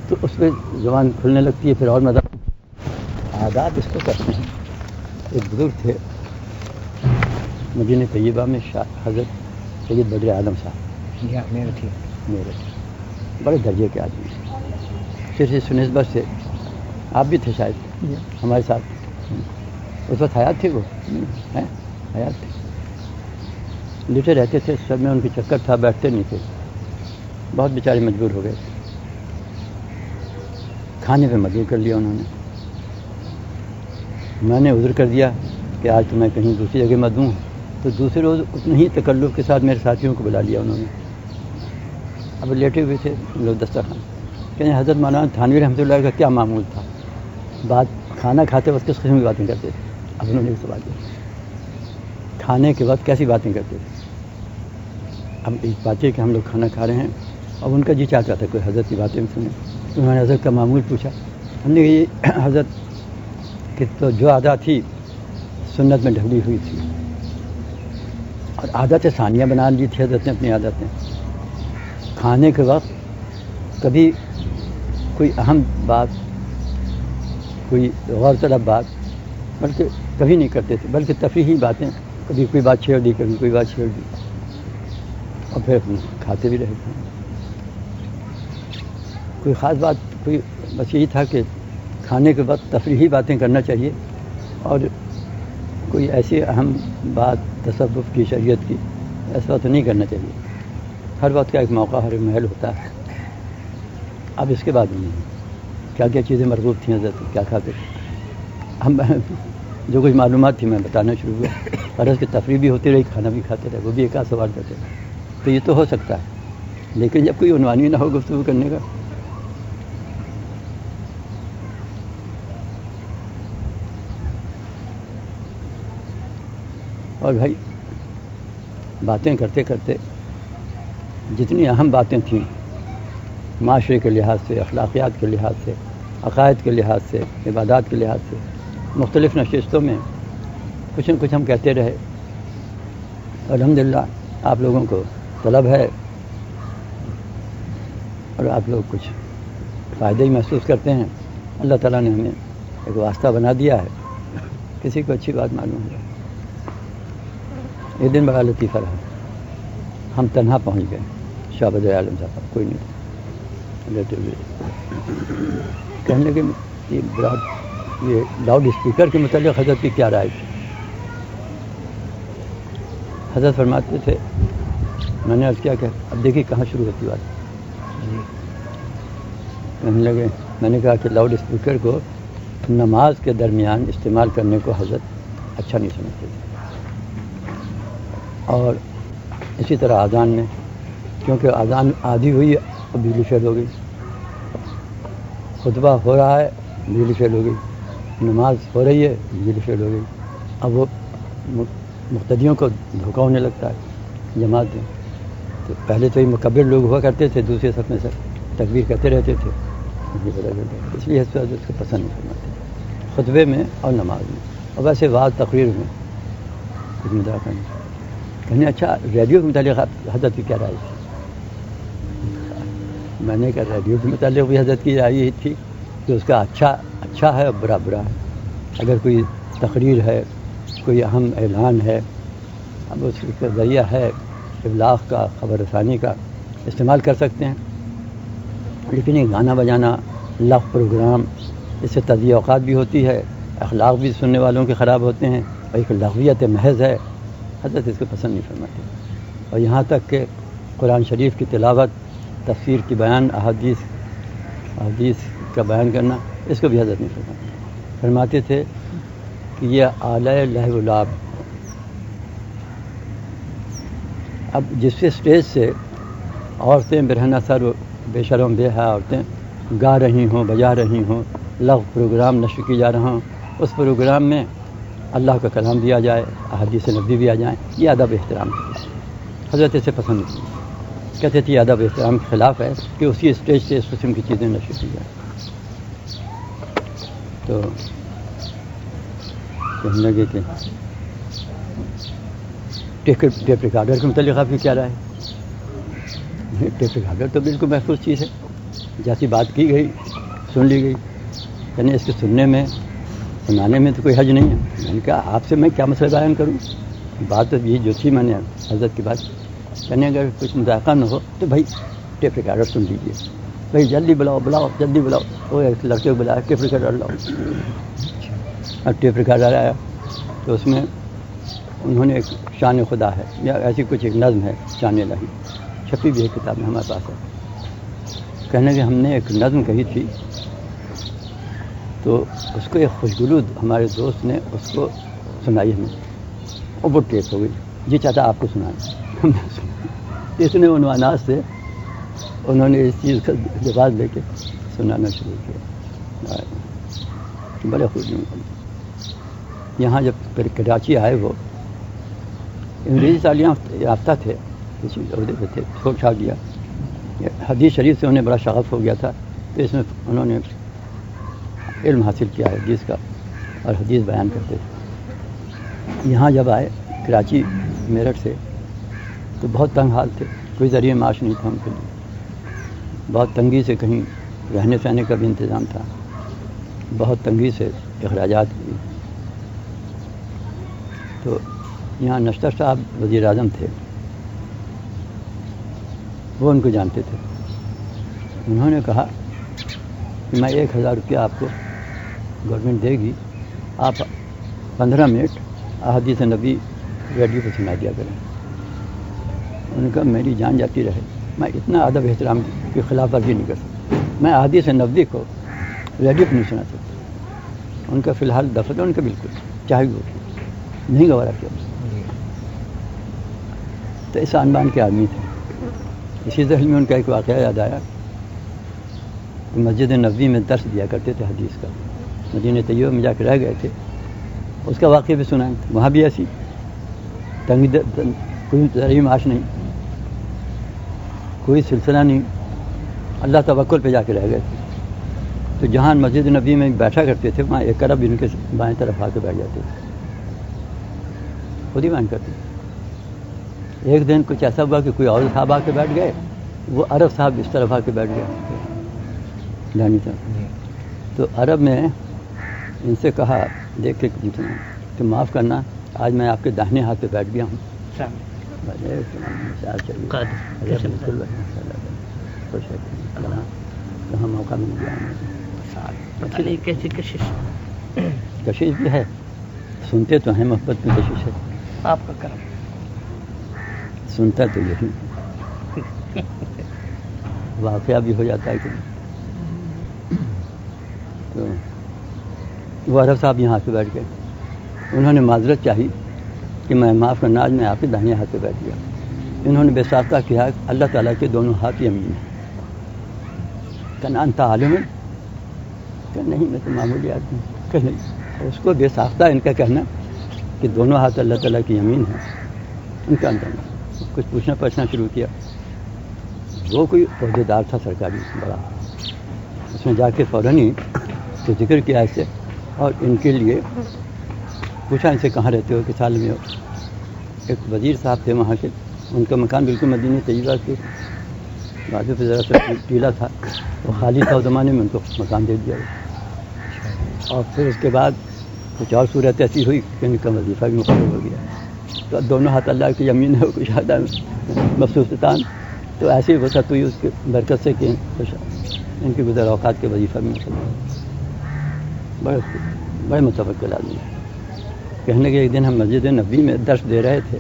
تو اس پہ زبان کھلنے لگتی ہے، پھر اور مزہ. آداب اس کو کرتے ہیں. ایک بزرگ تھے مدینہ طیبہ میں، حضرت سید بدر عالم صاحب، میرے بڑے درجے کے آدمی ہیں. پھر اس نسبت سے آپ بھی تھے شاید ہمارے ساتھ اس وقت. حیات تھے وہ، حیات تھے. لیٹے رہتے تھے، سب میں ان کے چکر تھا، بیٹھتے نہیں تھے. بہت بیچارے مجبور ہو گئے تھے. کھانے پہ مجبور کر لیا انہوں نے. میں نے عذر کر دیا کہ آج تو میں کہیں دوسری جگہ مت دوں. تو دوسرے روز اتنے ہی تکلف کے ساتھ میرے ساتھیوں کو بلا لیا انہوں نے. اب لیٹے ہوئے تھے لوگ دسترخوان. کہیں حضرت مولانا تھانوی رحمۃ اللہ کا کیا معمول تھا؟ بات کھانا کھاتے وقت کس قسم کی باتیں کرتے تھے؟ اب انہوں نے بھی سوال کیا کھانے کے وقت کیسی باتیں کرتے تھے. اب ایک بات ہے کہ ہم لوگ کھانا کھا رہے ہیں اور ان کا جی چاہتا تھا کوئی حضرت کی باتیں سنیں. انہوں نے حضرت کا معمول پوچھا. ہم نے یہ حضرت کہ تو جو عادت تھی سنت میں ڈھلی ہوئی تھی اور عادت ثانیہ بنا لی تھی حضرت نے اپنی عادتیں. کھانے کے وقت کبھی کوئی اہم بات، کوئی غور طلب بات بلکہ کبھی نہیں کرتے تھے، بلکہ تفریحی باتیں. کبھی کوئی بات چھیڑ دی، کبھی کوئی بات چھیڑ دی، اور پھر کھاتے بھی رہے تھے. کوئی خاص بات کوئی بس یہی تھا کہ کھانے کے وقت تفریحی باتیں کرنا چاہیے اور کوئی ایسی اہم بات تصوف کی، شریعت کی، ایسا وقت نہیں کرنا چاہیے. ہر وقت کا ایک موقع، ہر محل ہوتا ہے. اب اس کے بعد نہیں کیا کیا چیزیں مرغوب تھیں حضرت، کیا کھاتے تھے. ہم جو کچھ معلومات تھی میں بتانا شروع ہوا. فرض کی تفریح بھی ہوتی رہی، کھانا بھی کھاتے رہے. وہ بھی ایک آدھ سوال کرتے تھے. تو یہ تو ہو سکتا ہے، لیکن جب کوئی عنوان ہی نہ ہو گفتگو کرنے کا. اور بھائی باتیں کرتے کرتے جتنی اہم باتیں تھیں معاشرے کے لحاظ سے، اخلاقیات کے لحاظ سے، عقائد کے لحاظ سے، عبادات کے لحاظ سے، مختلف نشستوں میں کچھ نہ کچھ ہم کہتے رہے. الحمدللہ آپ لوگوں کو طلب ہے اور آپ لوگ کچھ فائدہ ہی محسوس کرتے ہیں. اللہ تعالیٰ نے ہمیں ایک واسطہ بنا دیا ہے. کسی کو اچھی بات معلوم ہے. ایک دن بڑا لطیفہ رہا. ہم تنہا پہنچ گئے. شاہ بدر عالم صاحب کوئی نہیں لیتے ہوئے کہنے لگے یہ لاؤڈ اسپیکر کے متعلق حضرت کی کیا رائے تھی. حضرت فرماتے تھے، میں نے عرض کیا کہ اب دیکھیے کہاں شروع ہوتی بات. کہنے لگے، میں نے کہا کہ لاؤڈ اسپیکر کو نماز کے درمیان استعمال کرنے کو حضرت اچھا نہیں سمجھتے تھے. اور اسی طرح اذان میں، کیونکہ اذان آدھی ہوئی اب بجلی فیل ہو گئی، خطبہ ہو رہا ہے بجلی فیل ہو گئی، نماز ہو رہی ہے بجلی فیل ہو گئی. اب وہ مقتدیوں کو دھوکہ ہونے لگتا ہے جماعت میں. تو پہلے تو یہ مکبر لوگ ہوا کرتے تھے، دوسرے صف میں سب تکبیر کرتے رہتے تھے. اس لیے حضرت کو پسند نہیں فرماتے خطبے میں اور نماز میں. اور ویسے بعض تقریر میں کچھ مذاق کرنا. کہنے اچھا ریڈیو کے متعلق حضرت کی کیا رائے تھی. میں نے کہا ریڈیو کے متعلق بھی حضرت کی رائے یہی تھی کہ اس کا اچھا ہے اور برا ہے. اگر کوئی تقریر ہے، کوئی اہم اعلان ہے، اب اس کا ذریعہ ہے ابلاغ کا، خبر رسانی کا، استعمال کر سکتے ہیں. لیکن یہ گانا بجانا، لغو پروگرام، اس سے تضییع اوقات بھی ہوتی ہے، اخلاق بھی سننے والوں کے خراب ہوتے ہیں، اور ایک لغویت محض ہے. حضرت اس کو پسند نہیں فرماتے. اور یہاں تک کہ قرآن شریف کی تلاوت، تفسیر کی بیان، احادیث کا بیان کرنا، اس کو بھی حضرت نہیں فرماتے. فرماتے تھے کہ یہ آلہ لہو و لعب. اب جس سے اسٹیج سے عورتیں برہنہ سر و بے شرم بے حیا عورتیں گا رہی ہوں، بجا رہی ہوں، لغو پروگرام نشر کی جا رہا ہوں، اس پروگرام میں اللہ کا کلام دیا جائے، احادیث نبوی بھی آ جائیں، یہ ادب احترام ہے. حضرت اسے پسند نہیں. کہتے تھے یہ ادب احترام کے خلاف ہے کہ اسی اسٹیج سے اس قسم کی چیزیں نشر کی جائیں. تو کہنے لگے کہ ٹیپ ریکارڈر کے متعلق آپ کی کیا رائے ہے. ٹیپ ریکارڈر تو بالکل محفوظ چیز ہے. جیسی بات کی گئی سن لی گئی، یعنی اس کے سنانے میں تو کوئی حرج نہیں ہے. میں نے کہا آپ سے میں کیا مسئلہ بیان کروں، بات تو یہ جو تھی میں نے حضرت کی بات یعنی اگر کچھ مذاقہ نہ ہو تو بھائی ٹیپ ریکارڈر سن لیجیے، بھائی جلدی بلاؤ جلدی بلاؤ. وہ ایک لڑکے کو بلایا ٹیپ ریکارڈر لاؤ. اب ٹیپ ریکارڈر آیا تو اس میں انہوں نے ایک شان خدا ہے یا ایسی کچھ ایک نظم ہے شان الہی، چھپی بھی ہے کتاب میں ہمارے پاس ہے. کہنے کہ ہم نے ایک نظم کہی تھی تو اس کو ایک خوشگلو ہمارے دوست نے اس کو سنائی ہمیں، اور وہ ٹیپ ہو گئی، جی چاہتا آپ کو سنائیں. ہم نے سنا، اتنے عنوانات سے انہوں نے اس چیز کا جواز دے کے سنانا شروع کیا. بڑے خوش ہوئے. یہاں جب کراچی آئے وہ انگریزی تعلیم یافتہ تھے، کسی عہدے پہ تھے، چھوڑ دیا. حدیث شریف سے انہیں بڑا شغف ہو گیا تھا تو اس میں انہوں نے علم حاصل کیا ہے حدیث کا اور حدیث بیان کرتے تھے. یہاں جب آئے کراچی میرٹھ سے تو بہت تنگ حال تھے، کوئی ذریعہ معاش نہیں تھا ان کے لیے. بہت تنگی سے کہیں رہنے سہنے کا بھی انتظام تھا، بہت تنگی سے اخراجات بھی. تو یہاں نشتر صاحب وزیر اعظم تھے، وہ ان کو جانتے تھے. انہوں نے کہا کہ میں 1000 روپیہ آپ کو گورنمنٹ دے گی، آپ 15 منٹ احادیث نبی ریڈیو پہ سنا دیا کریں. انہوں نے کہا میری جان جاتی رہے، میں اتنا ادب احترام کی خلاف ورزی نہیں کر سکتا، میں احادیث نبوی کو ریڈیو پہ نہیں سنا سکتا. ان کا فی الحال دفتر ان کا بالکل چاہے وہ نہیں گوارا کیا. تو اس عنوان کے آدمی تھے. اسی ذہن میں ان کا ایک واقعہ یاد آیا کہ مسجد نبوی میں درس دیا کرتے تھے حدیث کا، مدینہ طیبہ میں جا کے رہ گئے تھے. اس کا واقعہ بھی سنائیں، وہاں بھی ایسی تنگی، کوئی ذریعہ معاش نہیں، کوئی سلسلہ نہیں، اللہ توکل پہ جا کے رہ گئے تھے. تو جہاں مسجد نبی میں بیٹھا کرتے تھے وہاں ایک عرب ان کے بائیں طرف آ کے بیٹھ جاتے تھے، خود ہی بیان کرتے. ایک دن کچھ ایسا ہوا کہ کوئی اور صاحب آ کے بیٹھ گئے، وہ عرب صاحب اس طرف آ کے بیٹھ گئے دانی طرف. تو عرب نے ان سے کہا دیکھ کے کہ معاف کرنا، آج میں آپ کے داہنے ہاتھ پہ بیٹھ گیا ہوں. کہاں موقع مل گیا. کشش بھی ہے، سنتے تو ہیں، محبت میں کشش ہے. آپ کا کرم سنتا تو یہی واقعہ بھی ہو جاتا ہے کہ تو وہ عرب صاحب یہاں سے بیٹھ گئے. انہوں نے معذرت چاہی کہ میں معاف کرنا، آج میں آپ کے داہنے ہاتھ پہ بیٹھ گیا. انہوں نے بے ساختہ کیا اللہ تعالیٰ کے دونوں ہاتھ یمین ہیں. کہنا انت عالم ہے، کہ نہیں میں تو معمولی آدمی ہوں. کہ نہیں، اس کو بے ساختہ ان کا کہنا کہ دونوں ہاتھ اللہ تعالیٰ کی یمین ہیں، ان کا اندر کچھ پوچھنا شروع کیا. وہ کوئی عہدے دار تھا سرکاری بڑا، اس نے جا کے فوراً ہی تو ذکر کیا اسے اور ان کے لیے پوچھا ان سے کہاں رہتے ہو، کس حال میں ہو. ایک وزیر صاحب تھے وہاں کے، ان کا مکان بالکل مدینہ طیبہ کے بازو پہ ذرا سا ٹیلا تھا، وہ خالی تھا اس زمانے میں، ان کو مکان دے دیا. اور پھر اس کے بعد کچھ اور صورت ایسی ہوئی کہ ان کا وظیفہ بھی مقرر ہو گیا. تو دونوں ہاتھ اللہ کی یمین ہے، کچھ آدھا مخصوصتاً تو ایسے ہی ہوتا تو اس کے برکت سے کہ ان کے گزر اوقات کے وظیفہ میں بڑے متوکل آدمی. کہنے کے ایک دن ہم مسجد نبوی میں درس دے رہے تھے،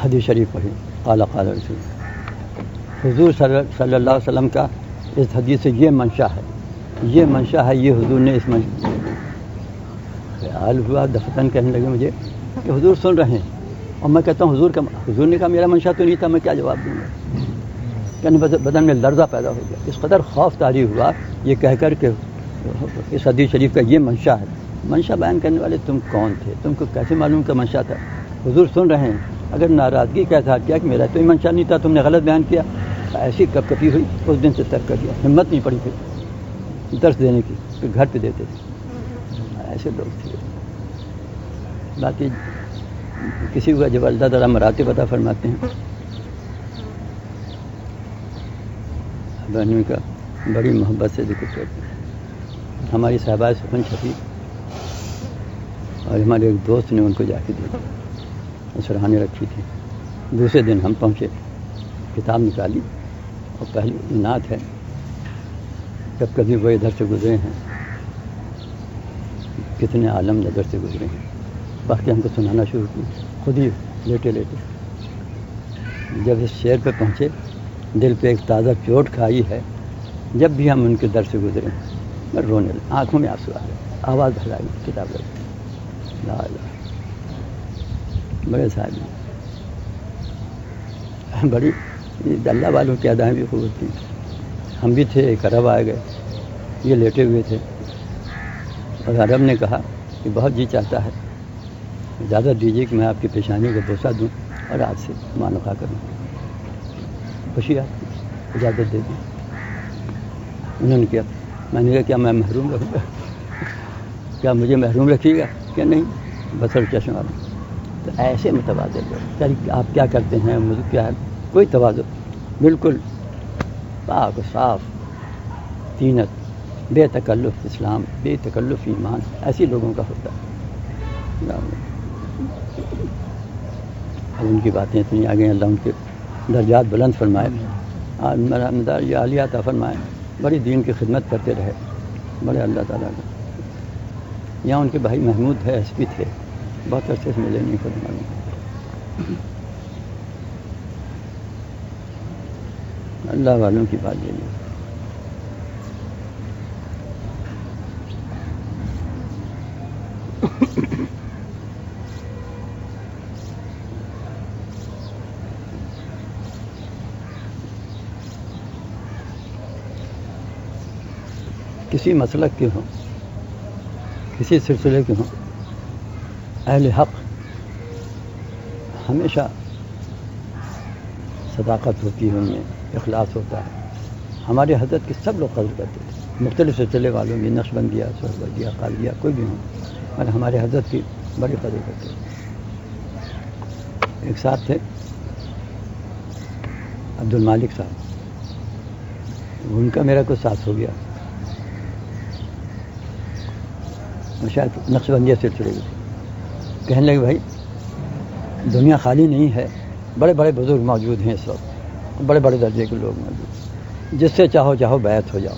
حدیث شریف پڑھی، قال رسول حضور صلی اللہ علیہ وسلم کا اس حدیث سے یہ منشا ہے، یہ حضور نے اس منشا. خیال ہوا دفتن کہنے لگے مجھے کہ حضور سن رہے ہیں، اور میں کہتا ہوں حضور نے کہا میرا منشا تو نہیں تھا، میں کیا جواب دوں گا. کہنے بدن میں لرزہ پیدا ہو گیا. اس قدر خوف طاری ہوا یہ کہہ کر کہ اس حدیث شریف کا یہ منشا ہے. منشا بیان کرنے والے تم کون تھے؟ تم کو کیسے معلوم کہ منشا تھا؟ حضور سن رہے ہیں. اگر ناراضگی کا اظہار کیا کہ میرا تو یہ منشا نہیں تھا، تم نے غلط بیان کیا، ایسی کپ کپی ہوئی، اس دن سے ترک کر دیا. ہمت نہیں پڑی پھر درس دینے کی، پھر گھر پہ دیتے تھے. ایسے لوگ تھے. باقی کسی کو جب اللہ تعالیٰ مراتب عطا فرماتے ہیں بہنوں کا بڑی محبت سے ذکر کرتے ہیں. ہماری صاحبہ سخن شفیق اور ہمارے ایک دوست نے ان کو جا کے دی، سرحانے رکھی تھی. دوسرے دن ہم پہنچے، کتاب نکالی اور پہلی نعت ہے، جب کبھی وہ ادھر سے گزرے ہیں کتنے عالم نظر سے گزرے ہیں. باقی ہم کو سنانا شروع کی خود ہی لیٹے لیٹے. جب اس شعر پہ پہنچے، دل پہ ایک تازہ چوٹ کھائی ہے، جب بھی ہم ان کے در سے گزرے میں رونے لگا، آنکھوں میں آنسو آ گئے، آواز بھلائی، کتاب رکھی. لا الہ. بڑے صاحب بڑی اللہ والوں کی ادائیں بھی خوب تھیں. ہم بھی تھے، ایک عرب آ گئے، یہ لیٹے ہوئے تھے اور عرب نے کہا کہ بہت جی چاہتا ہے اجازت دیجیے کہ میں آپ کی پیشانی کو بوسہ دوں اور آپ سے معانقہ کروں. خوشی آپ کی، اجازت دے دی. انہوں نے کیا، میں نے کہا کیا میں محروم رہوں گا؟ کیا مجھے محروم رکھیے گا؟ کہ نہیں، بصر چشم والا. تو ایسے متواضع لوگ، آپ کیا کرتے ہیں، مجھے کیا ہے، کوئی تواضع، بالکل پاک و صاف طینت، بے تکلف اسلام، بے تکلف ایمان، ایسی لوگوں کا ہوتا ہے. اب ان کی باتیں اتنی آگے، اللہ ان کے درجات بلند فرمائے، درجہ عالیہ عطا فرمائے. بڑی دین کی خدمت کرتے رہے، بڑے اللہ تعالیٰ کا. یہاں ان کے بھائی محمود ہے، ایس پی تھے، بہت عرصے سے ملے نہیں، خود معلوم. اللہ والوں کی بات یہی ہے. کسی مسلک کے ہوں، کسی سلسلے کے ہوں، اہل حق ہمیشہ صداقت ہوتی ہے، ان میں اخلاص ہوتا ہے. ہمارے حضرت کی سب لوگ قدر کرتے تھے، مختلف سلسلے والوں بھی، نقشبندیہ، سہروردیہ، قادریہ، کوئی بھی ہوں، اور ہمارے حضرت کی بڑی قدر کرتے تھے. ایک صاحب تھے عبد المالک صاحب، ان کا میرا کچھ ساتھ ہو گیا، شاید نقشبندیہ سلسلے میں. کہنے لگے بھائی دنیا خالی نہیں ہے، بڑے بڑے بزرگ موجود ہیں اس وقت، بڑے بڑے درجے کے لوگ موجود ہیں، جس سے چاہو بیعت ہو جاؤ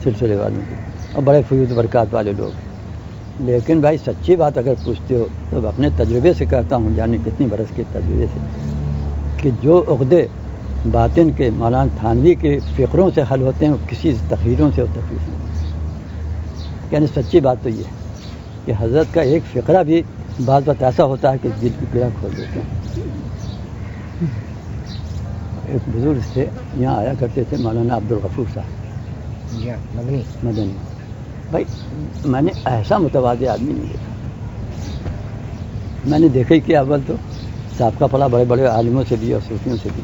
سلسلے والوں کے، اور بڑے فیوز برکات والے لوگ. لیکن بھائی سچی بات اگر پوچھتے ہو تو اپنے تجربے سے کہتا ہوں، جانے کتنی برس کے تجربے سے، کہ جو عقدے باطن کے مولانا تھانوی کے فقروں سے حل ہوتے ہیں وہ کسی تقریروں سے اور تقریر سے. یعنی سچی بات تو یہ ہے کہ حضرت کا ایک فقرہ بھی بعض وقت ایسا ہوتا ہے کہ دل کی پڑا کھول دیتے ہیں. ایک بزرگ تھے، یہاں آیا کرتے تھے، مولانا عبد الغفور صاحب مدنی. بھائی میں نے ایسا متواضع آدمی نہیں دیکھا. میں نے دیکھا ہی کہ اول تو سابقہ پڑا بڑے بڑے عالموں سے بھی اور صوفیوں سے بھی،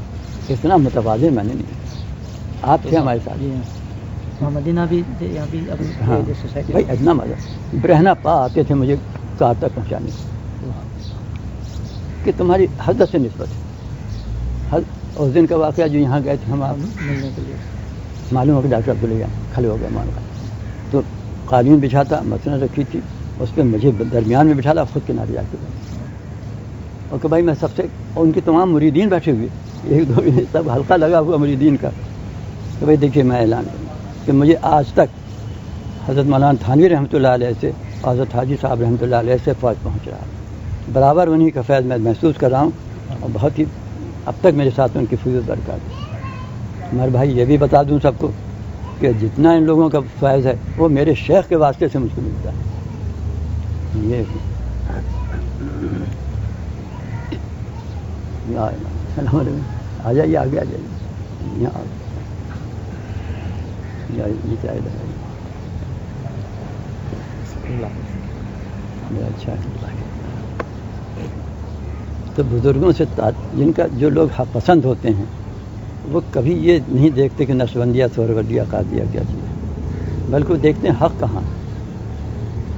اتنا متواضع میں نے نہیں دیکھا. آپ تھے ہمارے ساتھ، مدینہ بھی یہاں بھی. ہاں بھائی اتنا مزہ، برہنہ پا آتے تھے مجھے کار تک پہنچانے کو کہ تمہاری حضرت سے نسبت ہے. اس دن کا واقعہ جو یہاں گئے تھے ہم آپ ملنے کے لیے، معلوم ہو کہ ڈاکٹر عبداللہ کھڑے ہو گئے مان کا، تو قالین بچھا تھا، مسند رکھی تھی، اس پہ مجھے درمیان میں بٹھا لا، خود کنارے جا کے اور کہ بھائی میں سب سے، اور ان کے تمام مریدین بیٹھے ہوئے، ایک دو سب حلقہ لگا ہوا مریدین کا، کہ بھائی دیکھیے میں اعلان کروں کہ مجھے آج تک حضرت مولانا تھانوی رحمۃ اللہ علیہ سے، حضرت حاجی صاحب رحمۃ اللہ علیہ سے فوج پہنچ رہا ہے، برابر انہی کا فیض میں محسوس کر رہا ہوں، اور بہت ہی اب تک میرے ساتھ ان کی فیض برکات. مگر بھائی یہ بھی بتا دوں سب کو کہ جتنا ان لوگوں کا فیض ہے وہ میرے شیخ کے واسطے سے مجھ کو ملتا ہے. یہ آ جائیے، آگے آ جائیے، یہاں یہ چاہے اچھا ہے. تو بزرگوں سے جن کا جو لوگ حق پسند ہوتے ہیں وہ کبھی یہ نہیں دیکھتے کہ نقشبندیہ، سہروردیہ، قادریہ کیا چیز ہے، بلکہ وہ دیکھتے ہیں حق کہاں،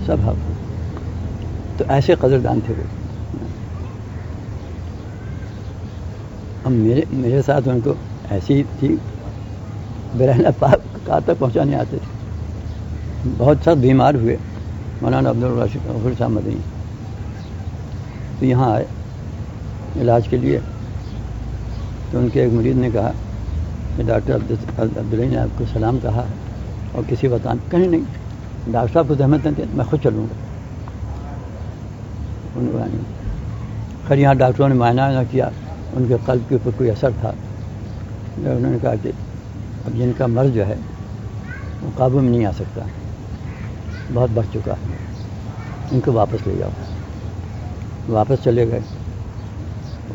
سب حق. تو ایسے قدردان تھے وہ. اب میرے ساتھ ان کو ایسی تھی برہنہ پاک کہاں تک پہنچانے آتے تھے. بہت سخت بیمار ہوئے مولانا عبدالراشد غفور صاحب مدنی، تو یہاں آئے علاج کے لیے. تو ان کے ایک مرید نے کہا کہ ڈاکٹر عبداللہ نے آپ کو سلام کہا ہے اور کسی بتا کہیں نہیں، ڈاکٹر صاحب کو زحمت نہیں دے، میں خود چلوں گا. خیر یہاں ڈاکٹروں نے معائنہ نہ کیا، ان کے قلب کے اوپر کوئی اثر تھا. انہوں نے کہا کہ اب جن کا مرض جو ہے وہ قابو میں نہیں آ سکتا، بہت بڑھ چکا ہے، ان کو واپس لے جاؤ. واپس چلے گئے.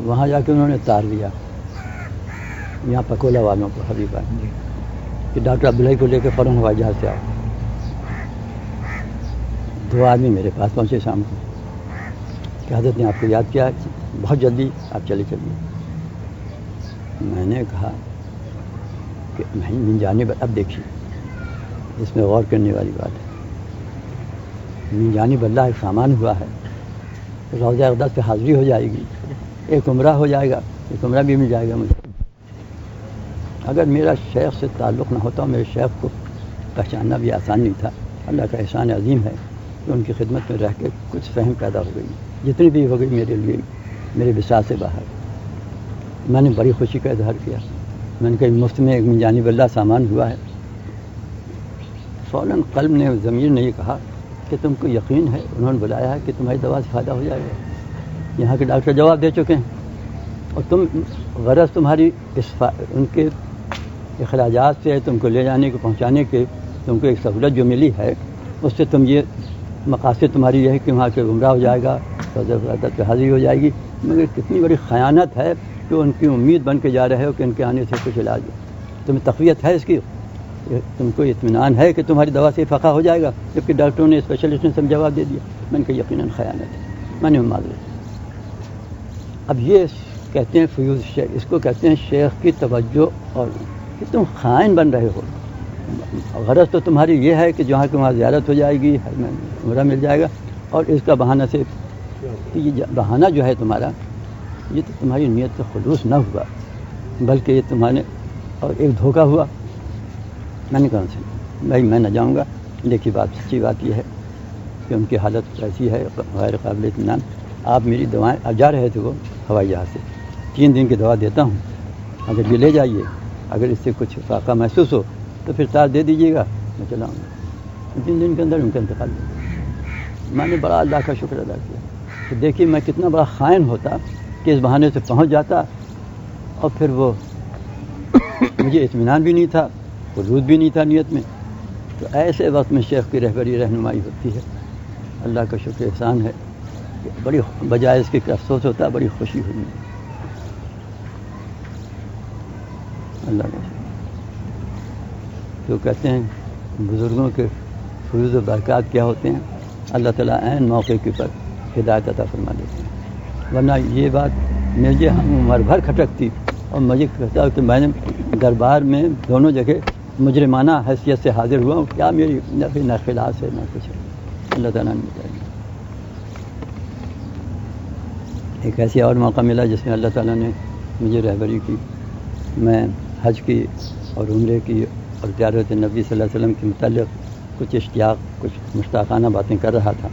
وہاں جا کے انہوں نے تار لیا یہاں پکولا والوں کو حبیبہ کہ ڈاکٹر عبداللہ کو لے کے فوراً ہوائی جہاز سے آؤ. 2 آدمی میرے پاس پہنچے شام کو کہ حضرت نے آپ کو یاد کیا، بہت جلدی آپ چلے چلیے. میں نے کہا کہ من جانب، اب دیکھیے اس میں غور کرنے والی بات ہے. من جانب اللہ ایک سامان ہوا ہے، روضہ اقدس پہ حاضری ہو جائے گی، ایک عمرہ ہو جائے گا، ایک عمرہ بھی مل جائے گا مجھے. اگر میرا شیخ سے تعلق نہ ہوتا، میرے شیخ کو پہچاننا بھی آسان نہیں تھا. اللہ کا احسان عظیم ہے کہ ان کی خدمت میں رہ کے کچھ فہم پیدا ہو گئی، جتنی بھی ہو گئی میرے لیے میرے وسعت سے باہر. میں نے بڑی خوشی کا اظہار کیا. میں نے کہا مفت میں ایک من جانب اللہ سامان ہوا ہے. فوراً قلب نے، ضمیر نے یہ کہا کہ تم کو یقین ہے، انہوں نے بلایا ہے کہ تمہاری دوا سے فائدہ ہو جائے گا. یہاں کے ڈاکٹر جواب دے چکے ہیں اور تم غرض تمہاری ان کے اخراجات سے تم کو لے جانے کو پہنچانے کے تم کو ایک سہولت جو ملی ہے، اس سے تم یہ مقاصد تمہاری یہ ہے کہ وہاں کے عمرہ ہو جائے گا، پہ حاضری ہو جائے گی. مگر کتنی بڑی خیانت ہے کہ ان کی امید بن کے جا رہے ہو کہ ان کے آنے سے کچھ علاج ہو. تمہیں تقویت ہے اس کی، تم کو اطمینان ہے کہ تمہاری دوا سے فقہ ہو جائے گا، جبکہ ڈاکٹروں نے اسپیشلسٹ نے سب جواب دے دیا. میں نے کہا یقیناً خیانت ہے. میں نے معذرت. اب یہ کہتے ہیں فیوز شیخ، اس کو کہتے ہیں شیخ کی توجہ، اور کہ تم خائن بن رہے ہو. غرض تو تمہاری یہ ہے کہ جہاں کہ وہاں زیارت ہو جائے گی، عمرہ مل جائے گا، اور اس کا بہانہ سے یہ بہانہ جو ہے تمہارا، یہ تو تمہاری نیت کا خلوص نہ ہوا، بلکہ یہ تمہارے اور ایک دھوکہ ہوا. میں نے کہا سے بھائی میں نہ جاؤں گا، لیکن سچی بات یہ ہے کہ ان کی حالت ایسی ہے غیر قابل اطمینان. آپ میری دوائیں، اب جا رہے تھے وہ ہوائی جہاز سے، 3 دن کی دوا دیتا ہوں، اگر یہ لے جائیے، اگر اس سے کچھ فاقہ محسوس ہو تو پھر تار دے دیجیے گا، میں چلا آؤں گا. 3 دن کے اندر ان کا انتقال ہو گیا. میں نے بڑا اللہ کا شکر ادا کیا کہ دیکھیے میں کتنا بڑا خائن ہوتا کہ اس بہانے سے پہنچ جاتا، اور پھر وہ مجھے اطمینان بھی نہیں تھا، خلوص بھی نہیں تھا نیت میں. تو ایسے وقت میں شیخ کی رہبری رہنمائی ہوتی ہے. اللہ کا شکر احسان ہے کہ بڑی بجائے اس کے افسوس ہوتا، بڑی خوشی ہوئی. اللہ کا شکر. تو کہتے ہیں بزرگوں کے فیوز و برکات کیا ہوتے ہیں، اللہ تعالیٰ عین موقع کے پر ہدایت عطا فرما دیتے ہیں. ورنہ یہ بات مجھے عمر بھر کھٹکتی، اور مجھے کہتا کہ میں نے دربار میں دونوں جگہ مجرمانہ حیثیت سے حاضر ہوا ہوں، کیا میری نہ خلاص ہے نہ کچھ ہے. اللہ تعالیٰ نے بتایا. ایک ایسی اور موقع ملا جس میں اللہ تعالیٰ نے مجھے رہبری کی. میں حج کی اور عمرے کی اور زیارت نبی صلی اللہ علیہ وسلم کے متعلق کچھ اشتیاق، کچھ مشتاقانہ باتیں کر رہا تھا.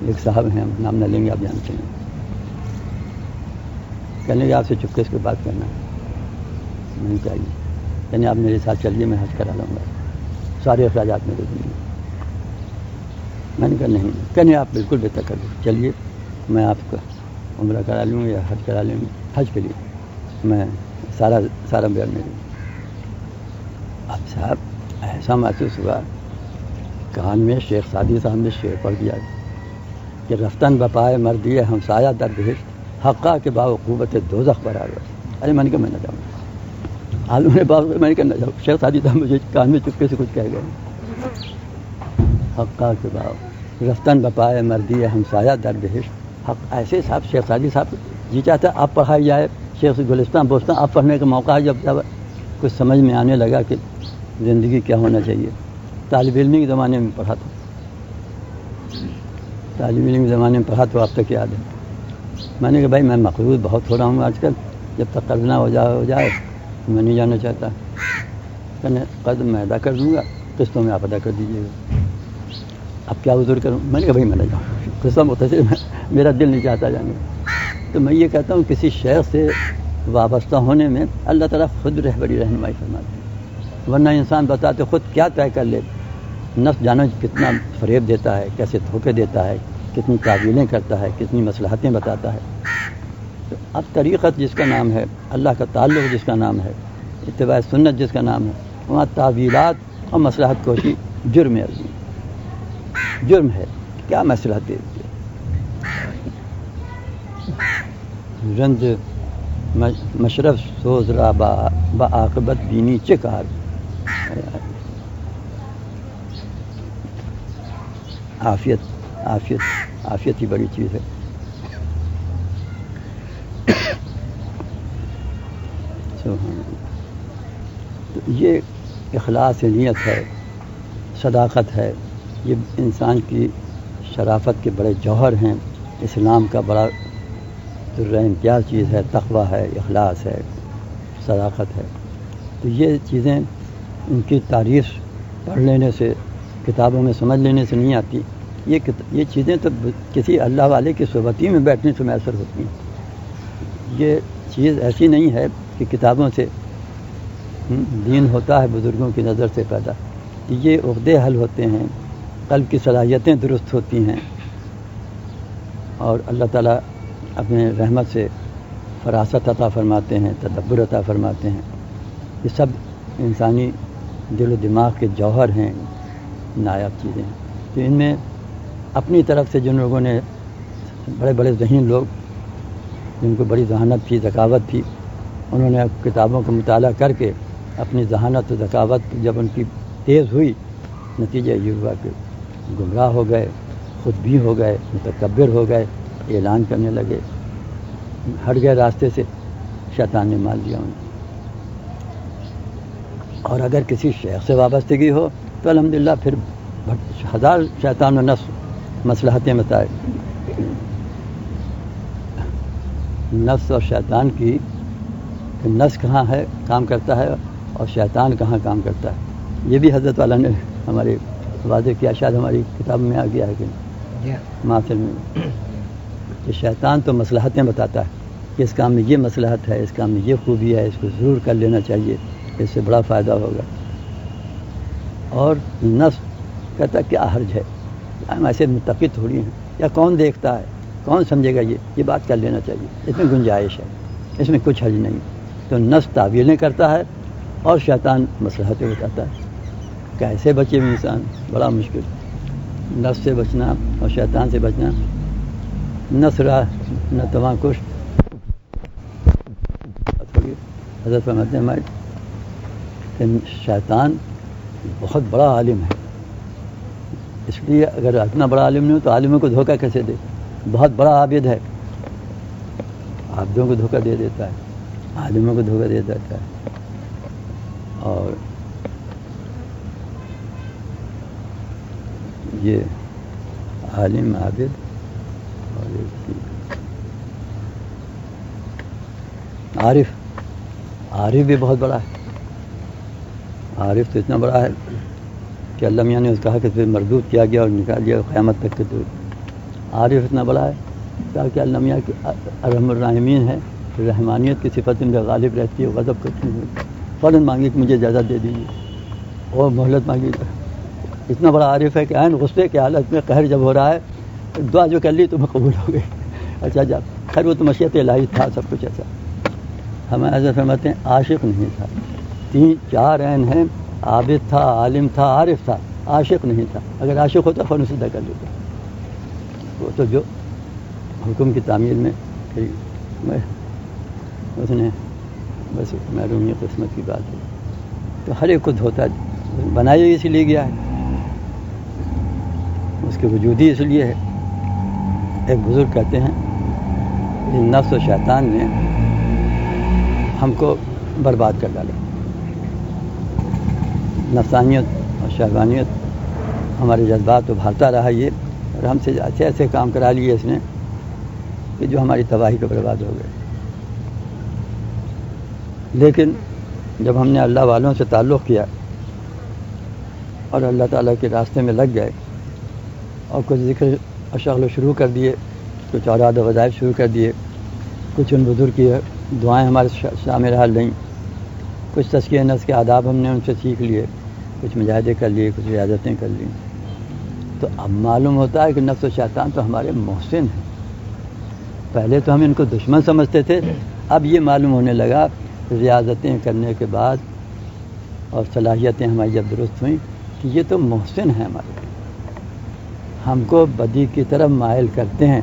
ایک صاحب ہیں، نام نہ لیں گے، آپ جانتے ہیں، کہنے لگے آپ سے چپکے سے بات کرنا ہے. نہیں چاہیے، یعنی آپ میرے ساتھ چلیے، میں حج کرا لوں گا، سارے اخراجات میں دے دوں گا. میں نے کہا نہیں. کہنے آپ بالکل بے تکلف چلیے، میں آپ کا عمرہ کرا لوں گا یا حج کرا لوں گا، حج کے لیے میں سارا بیان میں دوں. اب صاحب ایسا محسوس ہوا، کان میں شیخ سعدی صاحب نے شعر پڑھ دیا کہ رفتن بپائے مردی ہمسایہ در بہشت، حقہ کے باوقوبت دوزخ برار. ارے میں نے کہا میں نہ جاؤں گا. عالم نے بات میں نے کہا نہ جاؤں. شیخ سعدی صاحب مجھے کان میں چپکے سے کچھ کہہ گئے. حقہ کے باو رفتن بپائے مردی ہمسایہ در بہشت. حق ایسے صاحب شیخ سعدی صاحب جی چاہتا ہے آپ پڑھائی جائے، شیخ گلستان بوستان آپ پڑھنے کا موقع ہے. جب کچھ سمجھ میں آنے لگا کہ زندگی کیا ہونا چاہیے. طالب علمی کے زمانے میں پڑھا تھا، طالب علم کے زمانے میں پڑھا تو آپ تک یاد ہے. میں نے کہا بھائی میں مقروض بہت ہو رہا ہوں آج کل، جب تک قرض نہ ہو جائے میں نہیں جانا چاہتا. کہنے قرض میں ادا کر دوں گا، قسطوں میں آپ ادا کر دیجیے گا. اب کیا عذر کروں؟ میں نے کہا بھائی میں نہ جاؤں، قسم متصل میرا دل نہیں چاہتا جانے. تو میں یہ کہتا ہوں کسی شیخ سے وابستہ ہونے میں اللہ تعالیٰ خود رہبری رہنمائی فرماتے ہیں، ورنہ انسان بتاتے خود کیا طے کر لے. نفس جانا کتنا فریب دیتا ہے، کیسے دھوکے دیتا ہے، کتنی تعویلیں کرتا ہے، کتنی مصلحتیں بتاتا ہے. تو اب طریقت جس کا نام ہے، اللہ کا تعلق جس کا نام ہے، اتباع سنت جس کا نام ہے، وہاں تعویلات اور مصلحت کوشی جرم ہے. جرم ہے. کیا مصلحت دیتی ہے؟ رنج مشرف سوز را با عاقبت بینی چکار. عافیت ہی بڑی چیز ہے. تو یہ اخلاص نیت ہے، صداقت ہے، یہ انسان کی شرافت کے بڑے جوہر ہیں. اسلام کا بڑا امتیاز چیز ہے، تقویٰ ہے، اخلاص ہے، صداقت ہے. تو یہ چیزیں ان کی تاریخ پڑھ لینے سے، کتابوں میں سمجھ لینے سے نہیں آتی. یہ چیزیں تو کسی اللہ والے کی صحبتی میں بیٹھنے سے میسر ہوتی ہیں. یہ چیز ایسی نہیں ہے کہ کتابوں سے دین ہوتا ہے بزرگوں کی نظر سے پیدا. یہ عقدے حل ہوتے ہیں، قلب کی صلاحیتیں درست ہوتی ہیں، اور اللہ تعالیٰ اپنے رحمت سے فراست عطا فرماتے ہیں، تدبر عطا فرماتے ہیں. یہ سب انسانی دل و دماغ کے جوہر ہیں، نایاب چیزیں ہیں. تو ان میں اپنی طرف سے جن لوگوں نے، بڑے بڑے ذہین لوگ جن کو بڑی ذہانت تھی، ذکاوت تھی، انہوں نے کتابوں کا مطالعہ کر کے اپنی ذہانت و ذکاوت جب ان کی تیز ہوئی، نتیجہ یہ ہوا کہ گمراہ ہو گئے، خود بھی ہو گئے، متکبر ہو گئے، اعلان کرنے لگے، ہٹ گئے راستے سے، شیطان نے مال دیا انہیں. اور اگر کسی شیخ سے وابستگی ہو تو الحمدللہ پھر ہزار شیطان و نفس مصلحتیں بتائے. نفس اور شیطان کی نفس کہاں ہے کام کرتا ہے اور شیطان کہاں کام کرتا ہے، یہ بھی حضرت والا نے ہمارے واضح کیا. شاید ہماری کتاب میں آ گیا ہے کہ محفل میں کہ شیطان تو مصلحتیں بتاتا ہے کہ اس کام میں یہ مصلحت ہے، اس کام میں یہ خوبی ہے، اس کو ضرور کر لینا چاہیے، اس سے بڑا فائدہ ہوگا. اور نفس کہتا کیا حرج ہے، ہم ایسے متقی تھوڑی ہیں، یا کون دیکھتا ہے، کون سمجھے گا، یہ بات کر لینا چاہیے، اس میں گنجائش ہے، اس میں کچھ حرج نہیں. تو نفس تعویلیں کرتا ہے اور شیطان مصلحتیں بتاتا ہے. کیسے بچے ہوئے انسان، بڑا مشکل. نفس سے بچنا اور شیطان سے بچنا. نفس را نہ تواں کش. حضرت فرماتے ہیں کہ شیطان بہت بڑا عالم ہے، اس لیے اگر اتنا بڑا عالم نہیں ہو تو عالموں کو دھوکہ کیسے دے. بہت بڑا عابد ہے، عابدوں کو دھوکہ دے دیتا ہے، عالموں کو دھوکہ دے دیتا ہے. اور یہ عالم، عابد اور عارف بھی بہت بڑا ہے. عارف تو اتنا بڑا ہے کہ اللہ میاں نے اس کہا کہ پھر مردود کیا گیا اور نکال دیا قیامت تک کے. تو عارف اتنا بڑا ہے تاکہ اللہ میاں کی ارحم الراحمین ہے، رحمانیت کی صفت ان پر غالب رہتی ہے. غضب کرتی ہے، فوراً مانگی کہ مجھے اجازت دے دیجیے، اور مہلت مانگی. اتنا بڑا عارف ہے کہ عین غصے کی حالت میں قہر جب ہو رہا ہے، دعا جو کر لی تمہیں قبول ہو گئی. اچھا جا خیر، وہ تو مشیت الہی تھا سب کچھ ایسا. ہمیں ایسا فرماتے ہیں عاشق نہیں تھا. 3-4 عین ہیں، عابد تھا، عالم تھا، عارف تھا، عاشق نہیں تھا. اگر عاشق ہوتا فوراً سیدھا کر لیتا. وہ تو جو حکم کی تعمیل میں اس نے بس محرومی قسمت کی بات ہے. تو ہر ایک خود ہوتا ہے، بنایا اسی لیے گیا ہے، اس کی وجودی اس لیے ہے. ایک بزرگ کہتے ہیں کہ نفس و شیطان نے ہم کو برباد کر ڈالا. نفسانیت اور شہوانیت ہمارے جذبات ابھارتا رہا یہ، اور ہم سے ایسے ایسے کام کرا لیے اس نے کہ جو ہماری تباہی کا برباد ہو گئے. لیکن جب ہم نے اللہ والوں سے تعلق کیا اور اللہ تعالیٰ کے راستے میں لگ گئے اور کچھ ذکر و شغل شروع کر دیے، کچھ اوراد و وظائف شروع کر دیے، کچھ ان بزرگ کی دعائیں ہمارے شامل حال رہیں، کچھ تزکیہ نفس کے آداب ہم نے ان سے سیکھ لیے، کچھ مجاہدے کر لیے، کچھ ریاضتیں کر لیں، تو اب معلوم ہوتا ہے کہ نفس و شیطان تو ہمارے محسن ہیں۔ پہلے تو ہم ان کو دشمن سمجھتے تھے، اب یہ معلوم ہونے لگا ریاضتیں کرنے کے بعد اور صلاحیتیں ہماری جب درست ہوئیں کہ یہ تو محسن ہیں ہمارے، ہم کو بدی کی طرف مائل کرتے ہیں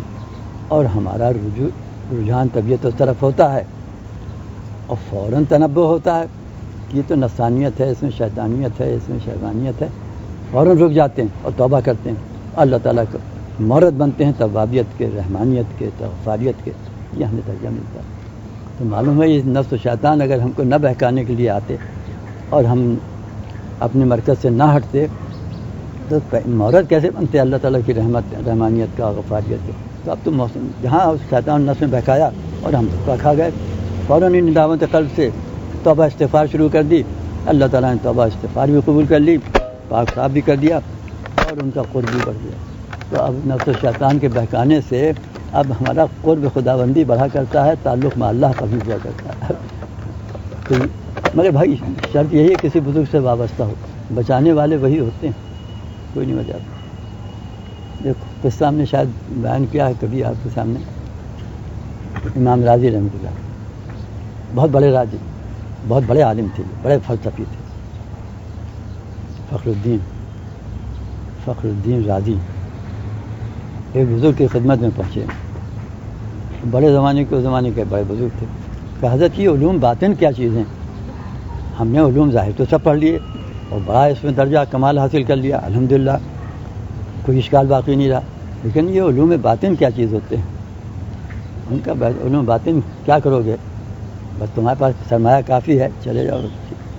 اور ہمارا رجحان طبیعت اس طرف ہوتا ہے اور فوراً تنبہ ہوتا ہے کہ یہ تو نفسانیت ہے، اس میں شیطانیت ہے، اس میں شیطانیت ہے، فوراً رک جاتے ہیں اور توبہ کرتے ہیں، اللہ تعالیٰ کو مورد بنتے ہیں توابیت کے، رحمانیت کے، تغفاریت کے، یہ ہمیں درجہ ملتا ہے۔ تو معلوم ہے یہ نفس و شیطان اگر ہم کو نہ بہکانے کے لیے آتے اور ہم اپنے مرکز سے نہ ہٹتے تو مورد کیسے بنتے اللہ تعالیٰ کی رحمت، رحمانیت کا، غفاریت کے؟ تو اب تو موسم جہاں شیطان نفس میں بہکایا اور ہم تو کھا گئے، فوراً ان دعوت قلب سے توبہ استغفار شروع کر دی، اللہ تعالیٰ نے توبہ استغفار بھی قبول کر لی، پاک صاف بھی کر دیا اور ان کا قرب بھی بڑھ گیا۔ تو اب نفس و شیطان کے بہکانے سے اب ہمارا قرب خداوندی بڑھا کرتا ہے، تعلق میں اللہ کا بھی ہوا کرتا ہے۔ تو مگر بھائی شرط یہی ہے کسی بزرگ سے وابستہ ہو، بچانے والے وہی ہوتے ہیں، کوئی نہیں بچاتا۔ دیکھو قصہ ہم نے شاید بیان کیا ہے کبھی آپ کے سامنے، امام راضی رحمۃ اللہ، بہت بڑے راضی، بہت بڑے عالم تھے، بڑے فلسفی تھے، فخر الدین راضی ایک بزرگ کی خدمت میں پہنچے، بڑے زمانے کے، اس زمانے کے بڑے بزرگ تھے، کہ حضرت یہ علوم باطن کیا چیزیں؟ ہم نے علوم ظاہر تو سب پڑھ لیے اور بڑا اس میں درجہ کمال حاصل کر لیا، الحمدللہ کوئی اشکال باقی نہیں رہا، لیکن یہ علوم باطن کیا چیز ہوتے ہیں؟ ان کا علوم باطن کیا کرو گے؟ بس تمہارے پاس سرمایہ کافی ہے، چلے جاؤ۔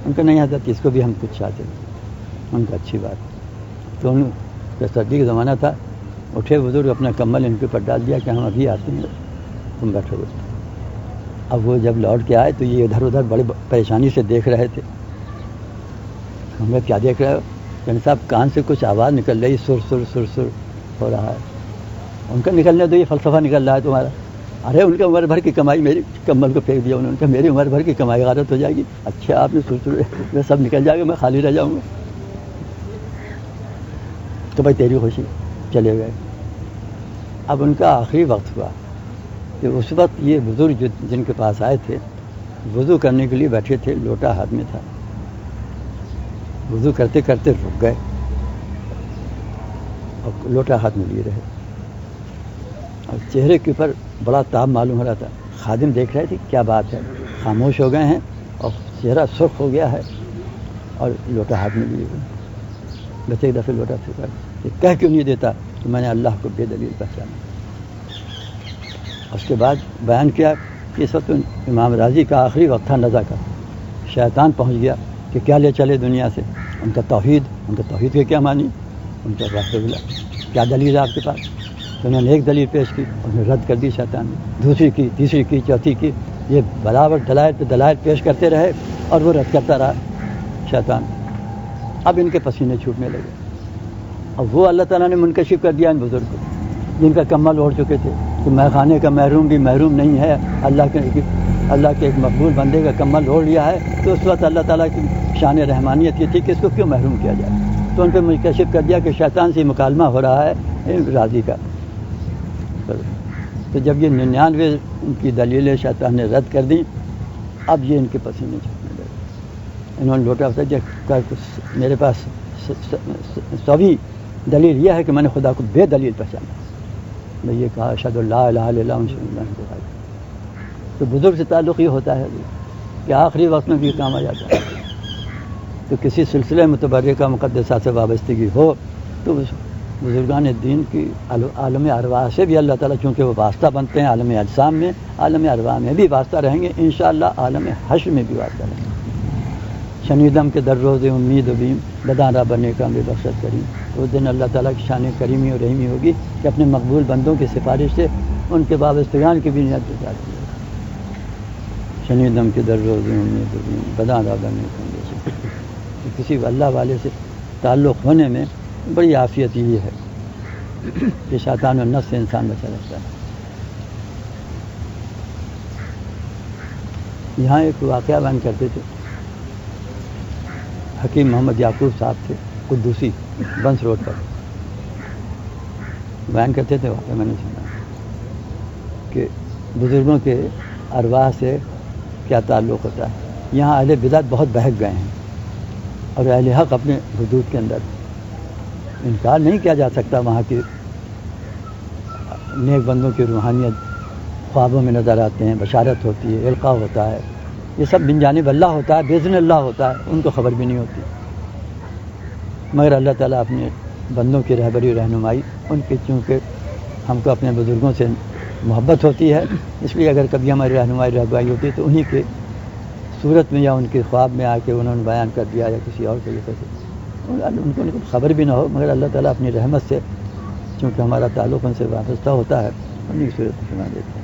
ان کا نہیں حضرت اس کو بھی ہم کچھ چاہتے ہیں، ان کا اچھی بات۔ تو ان کا سردی کا زمانہ تھا، اٹھے بزرگ اپنا کمبل ان کے اوپر ڈال دیا کہ ہم ابھی آتے ہیں، تم بیٹھو گے۔ اب وہ جب لوٹ کے آئے تو یہ ادھر ادھر بڑی پریشانی سے دیکھ رہے تھے۔ ہم نے کیا دیکھ رہے ہو؟ یعنی صاحب کان سے کچھ آواز نکل رہی، سر سر سر سر ہو رہا ہے۔ ان کا نکلنے تو یہ فلسفہ نکل رہا ہے تمہارا۔ ارے ان کا عمر بھر کی کمائی میری کمبل کو پھینک دیا انہوں نے، کہا میری عمر بھر کی کمائی غارت ہو جائے گی۔ اچھا آپ نے سر سر سب نکل جائے گا، میں خالی رہ جاؤں گا۔ تو بھائی تیری خوشی، چلے گئے۔ اب ان کا آخری وقت ہوا کہ اس وقت یہ بزرگ جن کے پاس آئے تھے وضو کرنے کے لیے بیٹھے تھے، لوٹا ہاتھ میں تھا، وضو کرتے کرتے رک گئے اور لوٹا ہاتھ میں لیے رہے، اور چہرے کے اوپر بڑا تاب معلوم ہو رہا تھا۔ خادم دیکھ رہے تھے کیا بات ہے، خاموش ہو گئے ہیں اور چہرہ سرخ ہو گیا ہے اور لوٹا ہاتھ میں لیے ہوئے۔ بس ایک دفعہ لوٹا پھر کہہ کیوں نہیں دیتا کہ میں نے اللہ کو بے دلیل پہچانا۔ اس کے بعد بیان کیا کہ اس وقت امام راضی کا آخری وقت تھا نزا کا، شیطان پہنچ گیا کہ کیا لے چلے دنیا سے، ان کا توحید کے کیا مانی، ان کا راستہ بلا، کیا دلیل ہے آپ کے پاس؟ تو انہوں نے ایک دلیل پیش کی، انہیں رد کر دی شیطان نے، دوسری کی، تیسری کی، چوتھی کی، یہ برابر دلائل پہ دلائل پیش کرتے رہے اور وہ رد کرتا رہا شیطان۔ اب ان کے پسینے چھوٹنے لگے، اب وہ اللہ تعالیٰ نے منکشف کر دیا ان بزرگ کو جن کا کمل اوڑھ چکے تھے کہ میں خانے کا محروم بھی محروم نہیں ہے، اللہ کے ایک مقبول بندے کا کمل اوڑھ لیا ہے، تو اس وقت اللہ تعالیٰ کی شان رحمانیت یہ تھی کہ اس کو کیوں محروم کیا جائے؟ تو ان پہ منکشف کر دیا کہ شیطان سے مکالمہ ہو رہا ہے راضی کا۔ تو جب یہ 99 ان کی دلیلیں شیطان نے رد کر دیں، اب یہ ان کے پسینے چھوٹنے لگے۔ انہوں نے لوٹا کہ میرے پاس سبھی دلیل یہ ہے کہ میں نے خدا کو بے دلیل پہچانا، میں یہ کہا اشہد لا الہ الا اللہ محمد رسول اللہ۔ تو بزرگ سے تعلق یہ ہوتا ہے کہ آخری وقت میں بھی کام آ جاتا ہے۔ تو کسی سلسلے متبرکہ مقدسہ سے وابستگی ہو تو بزرگان دین کی عالم ارواح سے بھی اللہ تعالیٰ چونکہ وہ واسطہ بنتے ہیں، عالم اجسام میں، عالم ارواح میں بھی واسطہ رہیں گے انشاءاللہ، عالم حشر میں بھی واسطہ رہیں گے۔ شنیدم کے در روز امید و بیم بدانا بنے کا بے بخشت کریم، اس دن اللہ تعالیٰ کی شان کریمی اور رحیمی ہوگی کہ اپنے مقبول بندوں کی سفارش سے ان کے وابستگان کی بھی نیت گزار کی۔ شنیدم کے در روزی امید بداں دادا نہیں سمجھے کسی اللہ والے سے تعلق ہونے میں بڑی عافیت یہ ہے کہ شیطان و نفس سے انسان بچا رہتا ہے. یہاں ایک واقعہ بیان کرتے تھے، حکیم محمد یعقوب صاحب تھے قدوسی، بنس روڈ پر بیان کرتے تھے. واقعہ میں نے سنا کہ بزرگوں کے ارواح سے کیا تعلق ہوتا ہے. یہاں اہل بدعت بہت بہک گئے ہیں اور اہل حق اپنے حدود کے اندر. انکار نہیں کیا جا سکتا وہاں کی نیک بندوں کی روحانیت خوابوں میں نظر آتے ہیں، بشارت ہوتی ہے، القاء ہوتا ہے، یہ سب من جانب اللہ ہوتا ہے، باذن اللہ ہوتا ہے، ان کو خبر بھی نہیں ہوتی. مگر اللہ تعالیٰ اپنے بندوں کی رہبری رہنمائی ان کی، چونکہ ہم کو اپنے بزرگوں سے محبت ہوتی ہے، اس لیے اگر کبھی ہماری رہنمائی ہوتی ہے تو انہی کے صورت میں یا ان کے خواب میں آ کے انہوں نے بیان کر دیا یا کسی اور طریقے سے ان کو خبر بھی نہ ہو، مگر اللہ تعالیٰ اپنی رحمت سے چونکہ ہمارا تعلق ان سے وابستہ ہوتا ہے انہی کی صورت میں سنا دیتے ہیں.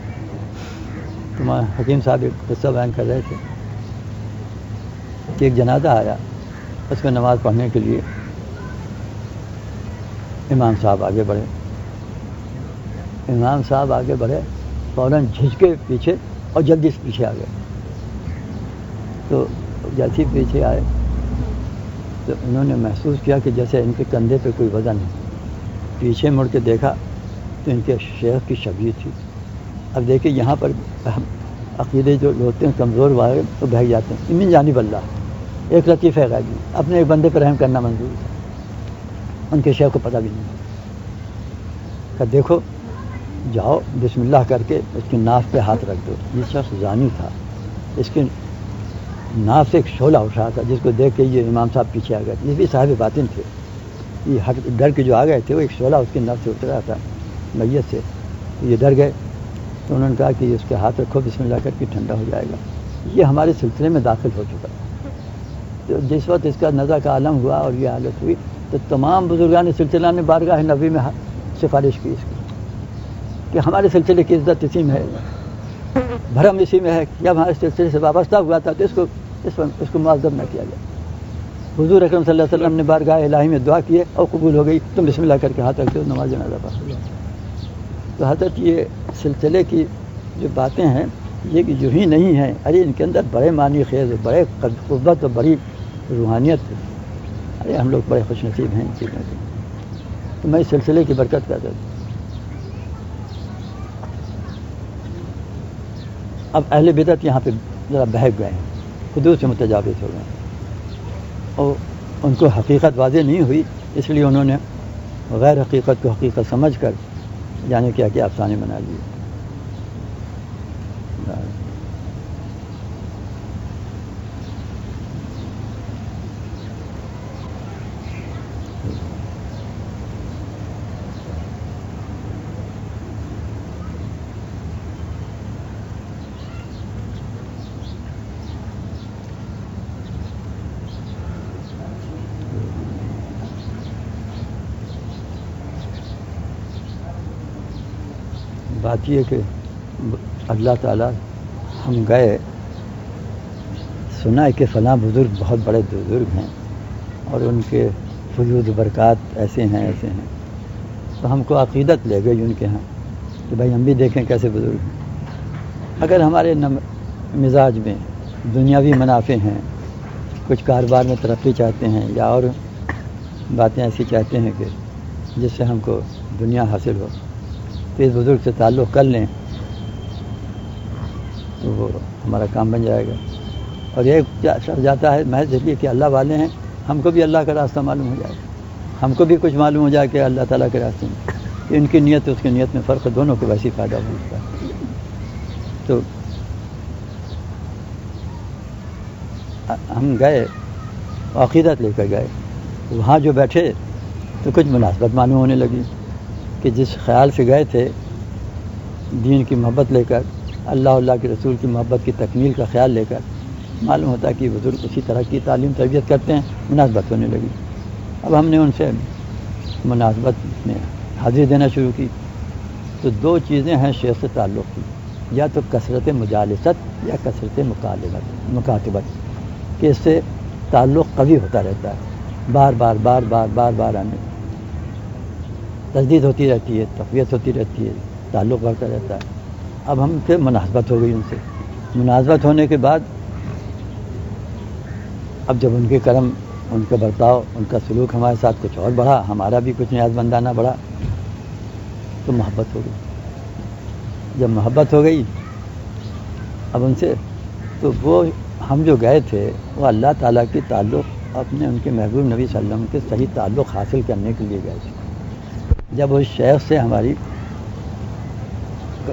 تو حکیم صاحب ایک قصہ بیان کر رہے تھے کہ ایک جنازہ آیا، اس میں نماز پڑھنے کے لیے امام صاحب آگے بڑھے. امام صاحب آگے بڑھے، فوراً جھجکے پیچھے اور جلدی سے پیچھے آ گئے. تو جیسے ہی پیچھے آئے تو انہوں نے محسوس کیا کہ جیسے ان کے کندھے پہ کوئی وزن ہے. پیچھے مڑ کے دیکھا تو ان کے شیخ کی شبیہ تھی. اب دیکھیں یہاں پر عقیدے جو ہوتے ہیں کمزور والے تو بہک جاتے ہیں. من جانب اللہ ایک لطیف ہے غیبی، اپنے ایک بندے پر رحم کرنا منظور ہے. ان کے شیخ کو پتہ بھی نہیں کہ دیکھو جاؤ بسم اللہ کر کے اس کی ناف پہ ہاتھ رکھ دو. یہ شخص زانی تھا، اس کی ناف سے ایک شعلہ اٹھ رہا تھا جس کو دیکھ کے یہ امام صاحب پیچھے آ گئے. یہ بھی صاحب باطن تھے، یہ ڈر کے جو آ گئے تھے وہ ایک شعلہ اس کی ناف سے اٹھ رہا تھا میت سے. یہ ڈر گئے تو انہوں نے کہا کہ اس کے ہاتھ رکھو بسم اللہ کر کے ٹھنڈا ہو جائے گا. یہ ہمارے سلسلے میں داخل ہو چکا. تو جس وقت اس کا نزع کا عالم ہوا اور یہ حالت ہوئی تو تمام بزرگان سلسلہ نے بارگاہ نبی میں سفارش کی اس کی کہ ہمارے سلسلے کی عزت اسی میں ہے، بھرم اسی میں ہے. جب ہمارے سلسلے سے وابستہ ہوا تھا تو اس کو معذب نہ کیا جائے. حضور اکرم صلی اللہ علیہ وسلم نے بارگاہ الہی میں دعا کی ہے اور قبول ہو گئی. تم بسم اللہ کر کے ہاتھ رکھتے ہو نماز جنازہ پڑھ. تو حضرت یہ سلسلے کی جو باتیں ہیں یہ کہ جو ہی نہیں ہیں، ارے ان کے اندر بڑے معنی خیز، بڑے قوت اور بڑی روحانیت ہے. ارے ہم لوگ بڑے خوش نصیب ہیں ان چیزوں سے. تو میں اس سلسلے کی برکت کرتا ہوں. اب اہل بدعت یہاں پہ ذرا بہک گئے ہیں، حدود سے متجاوز ہو گئے ہیں اور ان کو حقیقت واضح نہیں ہوئی، اس لیے انہوں نے غیر حقیقت کو حقیقت سمجھ کر جانے کیا کہ افسانے بنا لیے. بات یہ کہ اللہ تعالیٰ ہم گئے، سنا ہے کہ فلاں بزرگ بہت بڑے بزرگ ہیں اور ان کے فیوض و برکات ایسے ہیں ایسے ہیں، تو ہم کو عقیدت لے گئی ان کے ہاں کہ بھائی ہم بھی دیکھیں کیسے بزرگ ہیں. اگر ہمارے مزاج میں دنیاوی منافع ہیں، کچھ کاروبار میں ترقی چاہتے ہیں یا اور باتیں ایسی چاہتے ہیں کہ جس سے ہم کو دنیا حاصل ہو، تو اس بزرگ سے تعلق کر لیں تو وہ ہمارا کام بن جائے گا. اور ایک شخص جاتا ہے محض اس لیے کہ اللہ والے ہیں، ہم کو بھی اللہ کا راستہ معلوم ہو جائے گا، ہم کو بھی کچھ معلوم ہو جائے کہ اللہ تعالیٰ کے راستے میں ان کی نیت اس کی نیت میں فرق، دونوں کو ویسی فائدہ پہنچتا ہے. تو ہم گئے عقیدت لے کر گئے، وہاں جو بیٹھے تو کچھ مناسبت معلوم ہونے لگی کہ جس خیال سے گئے تھے دین کی محبت لے کر، اللہ کے رسول کی محبت کی تکمیل کا خیال لے کر، معلوم ہوتا ہے کہ بزرگ اسی طرح کی تعلیم تربیت کرتے ہیں. مناسبت ہونے لگی. اب ہم نے ان سے مناسبت میں حاضری دینا شروع کی. تو دو چیزیں ہیں شیخ سے تعلق کی. یا تو کثرت مجالست یا کثرت مکاتبت، کہ اس سے تعلق قوی ہوتا رہتا ہے، بار بار بار بار بار بار آنے تجدید ہوتی رہتی ہے، تقویت ہوتی رہتی ہے، تعلق بڑھتا رہتا ہے۔ اب ہم سے مناسبت ہو گئی، ان سے مناسبت ہونے کے بعد اب جب ان کے کرم، ان کا برتاؤ، ان کا سلوک ہمارے ساتھ کچھ اور بڑھا، ہمارا بھی کچھ نیاز مندانہ بڑھا، تو محبت ہو گئی۔ جب محبت ہو گئی اب ان سے، تو وہ ہم جو گئے تھے وہ اللہ تعالیٰ کی تعلق اپنے ان کے محبوب نبی صلی اللہ علیہ وسلم کے صحیح تعلق حاصل کرنے کے لیے گئے تھے۔ جب اس شیخ سے ہماری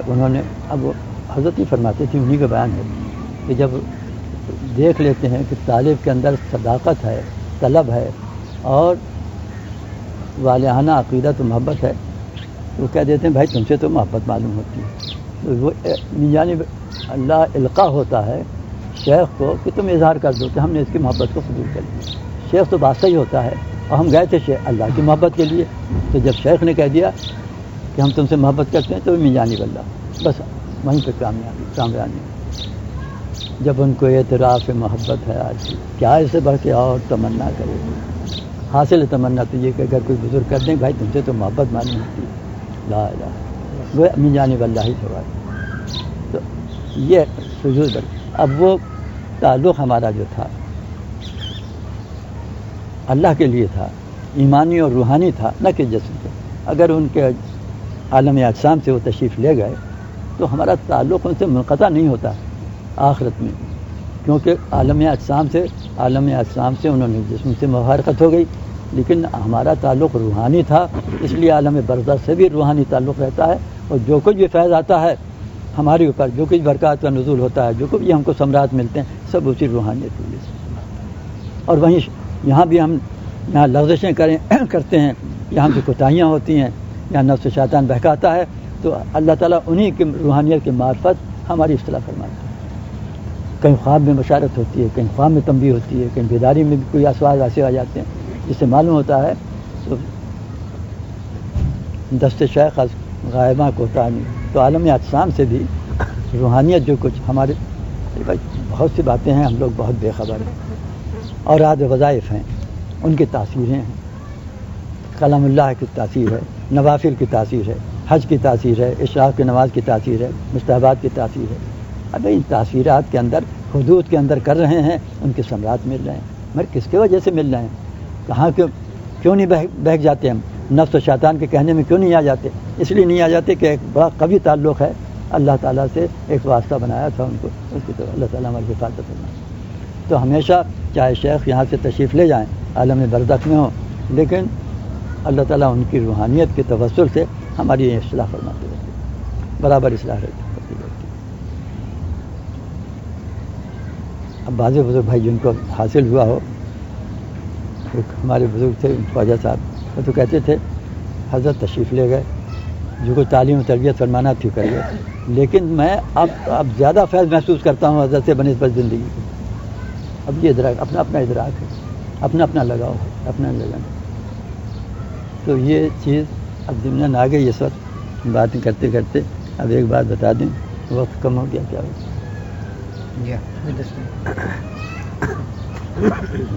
انہوں نے، اب وہ حضرت ہی فرماتے تھے، انہی کا بیان ہے کہ جب دیکھ لیتے ہیں کہ طالب کے اندر صداقت ہے، طلب ہے اور والہانہ عقیدت و محبت ہے، تو وہ کہہ دیتے ہیں بھائی تم سے تو محبت معلوم ہوتی ہے۔ تو وہ جانب اللہ القاء ہوتا ہے شیخ کو کہ تم اظہار کر دو کہ ہم نے اس کی محبت کو قبول کر لیا۔ شیخ تو بادشاہ ہی ہوتا ہے، اور ہم گئے تھے اللہ کی محبت کے لیے، تو جب شیخ نے کہہ دیا کہ ہم تم سے محبت کرتے ہیں تو جانب اللہ، بس وہیں پہ کامیابی۔ جب ان کو اعتراف محبت ہے آج کیا اس سے بڑھ کے اور تمنا کرے، حاصل تمنا تو یہ کہ اگر کوئی بزرگ کر دیں بھائی تم سے تو محبت معلوم ہوتی ہے، لا الہ، وہ من جانب اللہ ہی سوال۔ تو یہ سجود، اب وہ تعلق ہمارا جو تھا اللہ کے لیے تھا، ایمانی اور روحانی تھا، نہ کہ جسم سے۔ اگر ان کے عالم اجسام سے وہ تشریف لے گئے تو ہمارا تعلق ان سے منقطع نہیں ہوتا آخرت میں، کیونکہ عالم اجسام سے انہوں نے جسم سے مفارقت ہو گئی، لیکن ہمارا تعلق روحانی تھا، اس لیے عالم برزخ سے بھی روحانی تعلق رہتا ہے، اور جو کچھ بھی فیض آتا ہے ہمارے اوپر، جو کچھ برکات کا نزول ہوتا ہے، جو کچھ بھی ہم کو ثمرات ملتے ہیں، سب اسی روحانیت کی وجہ سے۔ اور وہیں یہاں بھی ہم یہاں لغزشیں کرتے ہیں، یہاں سے کوتاہیاں ہوتی ہیں، یہاں نفس شیطان بہکاتا ہے، تو اللہ تعالیٰ انہی کی روحانیت کی معرفت ہماری اصلاح فرماتا ہے۔ کہیں خواب میں بشارت ہوتی ہے، کہیں خواب میں تنبیہ ہوتی ہے، کہیں بیداری میں بھی کوئی اسواج ایسے آ جاتے ہیں جس سے معلوم ہوتا ہے تو دست شیخ غائبہ کوتا نہیں۔ تو عالم اجسام سے بھی روحانیت جو کچھ ہمارے بھائی بہت سی باتیں ہیں، ہم لوگ بہت بے خبر ہیں، اور آج وظائف ہیں، ان کی تاثیریں ہیں، کلام اللہ کی تاثیر ہے، نوافل کی تاثیر ہے، حج کی تاثیر ہے، اشراق کی نماز کی تاثیر ہے، مستحبات کی تاثیر ہے۔ اب ان تاثیرات کے اندر، حدود کے اندر کر رہے ہیں، ان کے ثمرات مل رہے ہیں، مگر کس کی وجہ سے مل رہے ہیں؟ کہاں کیوں نہیں بہک جاتے ہم؟ نفس و شیطان کے کہنے میں کیوں نہیں آ جاتے؟ اس لیے نہیں آ جاتے کہ ایک بڑا قوی تعلق ہے اللہ تعالیٰ سے، ایک واسطہ بنایا تھا ان کو، اس کی طرف اللہ تعالیٰ ہماری حفاظت کرنا۔ تو ہمیشہ چاہے شیخ یہاں سے تشریف لے جائیں، عالم برزخ میں ہوں، لیکن اللہ تعالیٰ ان کی روحانیت کے توسل سے ہماری یہ اصلاح فرماتے رہتے ہیں، برابر اصلاح رہتی ہے۔ اب بعض بزرگ بھائی جن کو حاصل ہوا ہو، ایک ہمارے بزرگ تھے خواجہ صاحب، وہ تو کہتے تھے حضرت تشریف لے گئے، جو کوئی تعلیم و تربیت فرمانا تھی کر گئے، لیکن میں اب زیادہ فیض محسوس کرتا ہوں حضرت سے بنسبت زندگی کو۔ اب یہ ادراک، اپنا اپنا ادراک ہے، اپنا اپنا لگاؤ ہے، اپنا لگانا۔ تو یہ چیز اب ضمن آ گئی، اس وقت باتیں کرتے کرتے اب ایک بات بتا دیں، وقت کم ہو گیا کیا ہو؟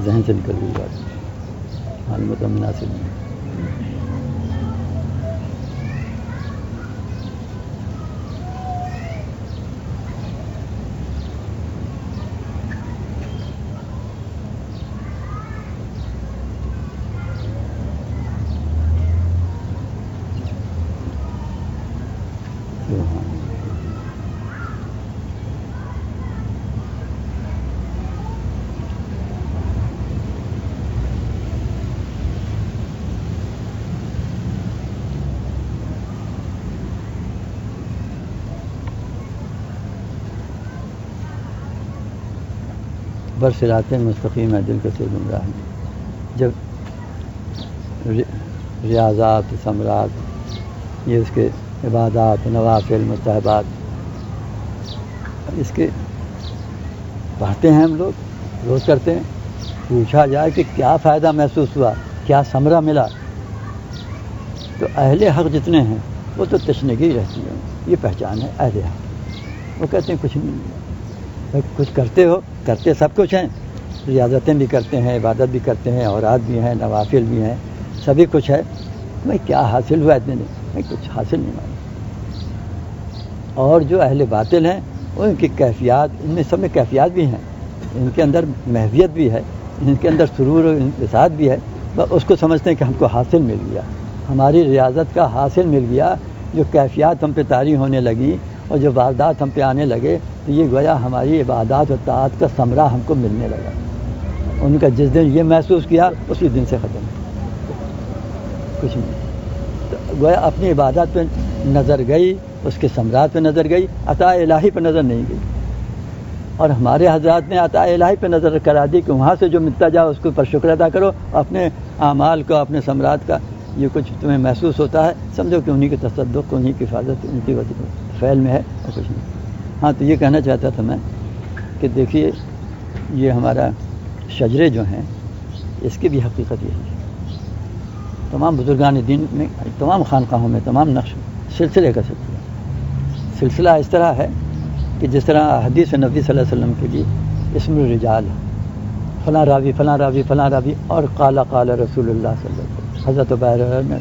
ذہن سے نکل گئی بات، معلومات مناسب نہیں۔ برصراط مستقیم ہے دل کثیر گمراہ ہے۔ جب ریاضات، ثمرات، یہ اس کے عبادات، نوافل، مستحبات، اس کے پڑھتے ہیں ہم لوگ، روز کرتے ہیں، پوچھا جائے کہ کیا فائدہ محسوس ہوا، کیا ثمرہ ملا، تو اہل حق جتنے ہیں وہ تو تشنگی رہتی ہے، یہ پہچان ہے اہل حق۔ وہ کہتے ہیں کچھ نہیں ہے، کچھ کرتے ہو، کرتے سب کچھ ہیں، ریاضتیں بھی کرتے ہیں، عبادت بھی کرتے ہیں، اوراد بھی ہیں، نوافل بھی ہیں، سبھی کچھ ہے، بھائی کیا حاصل ہوا اتنے دن؟ بھائی کچھ حاصل نہیں ہوا۔ اور جو اہل باطل ہیں ان کی کیفیات، ان میں سب میں کیفیات بھی ہیں، ان کے اندر محویت بھی ہے، ان کے اندر سرور و انبساط بھی ہے، بس اس کو سمجھتے ہیں کہ ہم کو حاصل مل گیا، ہماری ریاضت کا حاصل مل گیا، جو کیفیات ہم پہ طاری ہونے لگی اور جو واردات ہم پہ آنے لگے تو یہ گویا ہماری عبادات و طاعت کا ثمرہ ہم کو ملنے لگا۔ ان کا جس دن یہ محسوس کیا اسی دن سے ختم، کچھ نہیں۔ تو گویا اپنی عبادات پہ نظر گئی، اس کے ثمرات پہ نظر گئی، عطا الہی پہ نظر نہیں گئی۔ اور ہمارے حضرات نے عطا الہی پہ نظر کرا دی کہ وہاں سے جو ملتا جاؤ اس کے اوپر شکر ادا کرو، اپنے اعمال کو، اپنے ثمرات کا یہ کچھ تمہیں محسوس ہوتا ہے سمجھو کہ انہی کے تصدق، انہی کی حفاظت، ان کی فعل میں ہے اور کچھ نہیں۔ ہاں تو یہ کہنا چاہتا تھا میں کہ دیکھیے یہ ہمارا شجرے جو ہیں اس کی بھی حقیقت یہ ہے، تمام بزرگان دین میں، تمام خانقاہوں میں، تمام نقش سلسلے کا سلسلہ اس طرح ہے کہ جس طرح حدیث نبی صلی اللہ علیہ وسلم کے لیے اسم الرجال ہے، فلاں راوی فلاں راوی فلاں راوی، اور قال قال رسول اللہ صلی اللہ علیہ وسلم، حضرت عبیر میں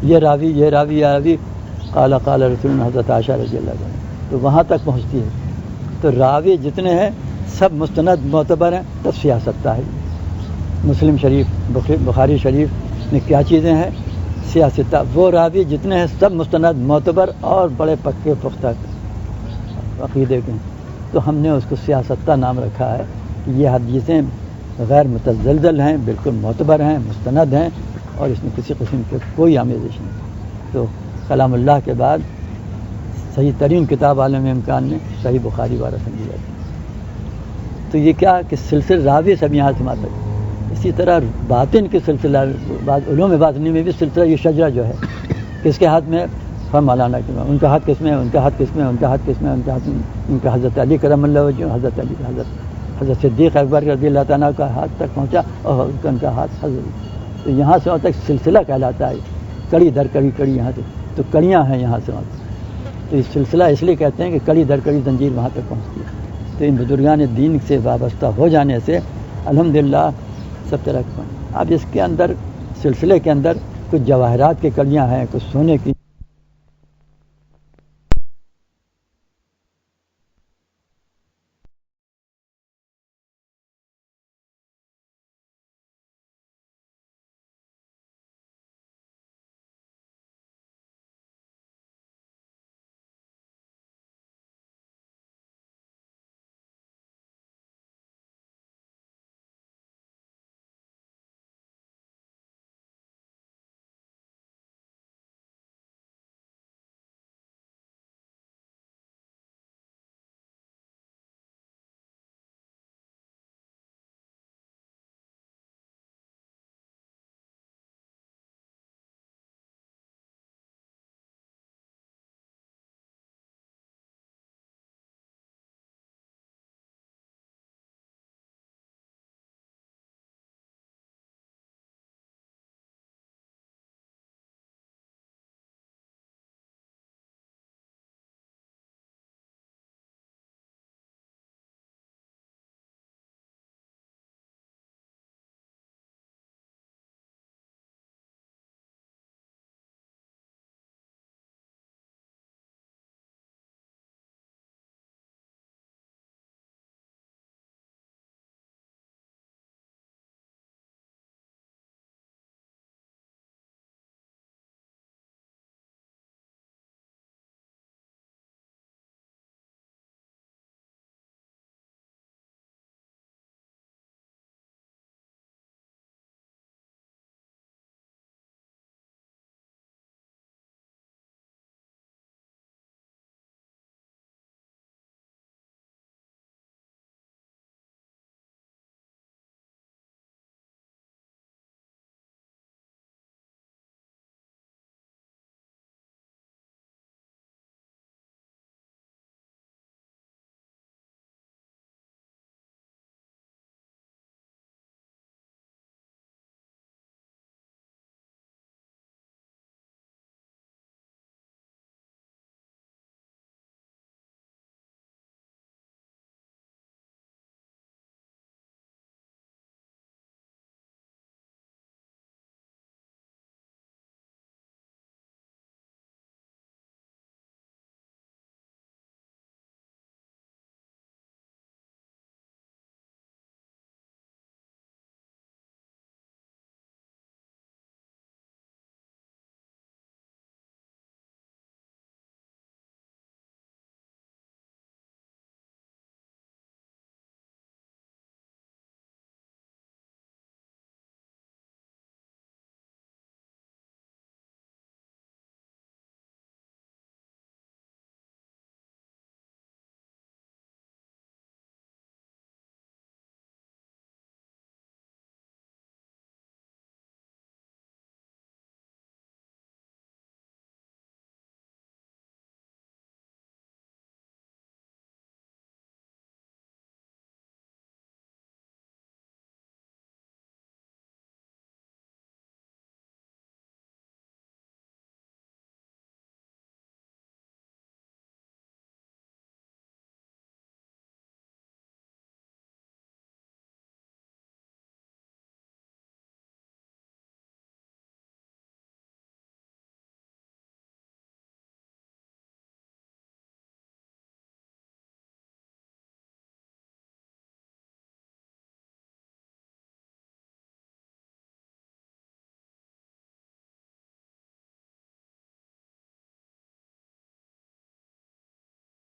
یہ راوی یہ راوی یہ راوی، قال قال رسول اللہ، حضرت عائشہ رضی اللہ عنہ، تو وہاں تک پہنچتی ہے۔ تو راوی جتنے ہیں سب مستند معتبر ہیں، تب سیاست ہے۔ مسلم شریف، بخاری شریف میں کیا چیزیں ہیں؟ سیاستہ۔ وہ راوی جتنے ہیں سب مستند معتبر اور بڑے پکے پختہ عقیدے کے ہیں، تو ہم نے اس کو سیاستہ نام رکھا ہے۔ یہ حدیثیں غیر متزلزل ہیں، بالکل معتبر ہیں، مستند ہیں، اور اس میں کسی قسم کے کوئی آمیزش نہیں۔ تو کلام اللہ کے بعد صحیح ترین کتاب عالم امکان میں صحیح بخاری وغیرہ سمجھی جاتی ہے۔ تو یہ کیا کہ سلسلہ راوی سب یہاں سے وہاں تک۔ اسی طرح باطن کے سلسلہ، علوم باطنی میں بھی سلسلہ یہ شجرہ جو ہے کس کے ہاتھ میں؟ مولانا کے، ان کا ہاتھ کس میں ہے؟ ان کا ہاتھ کس میں ہے؟ ان کا ہاتھ کس میں ہے؟ ان کا ہاتھ، ان کا حضرت علی کرم اللہ وجہ، حضرت علی، حضرت صدیق اکبر رضی اللہ تعالیٰ کا ہاتھ تک پہنچا، اور ان کا ہاتھ حضرت، تو یہاں سے وہاں تک سلسلہ کہلاتا ہے، کڑی در کڑی، کڑی یہاں سے، تو کڑیاں ہیں یہاں سے وہاں تک۔ تو یہ سلسلہ اس لیے کہتے ہیں کہ کڑی در کڑی زنجیر وہاں تک پہنچتی ہے۔ تو ان بزرگان دین سے وابستہ ہو جانے سے الحمدللہ سب طرح کا۔ اب اس کے اندر سلسلے کے اندر کچھ جواہرات کی کڑیاں ہیں، کچھ سونے کی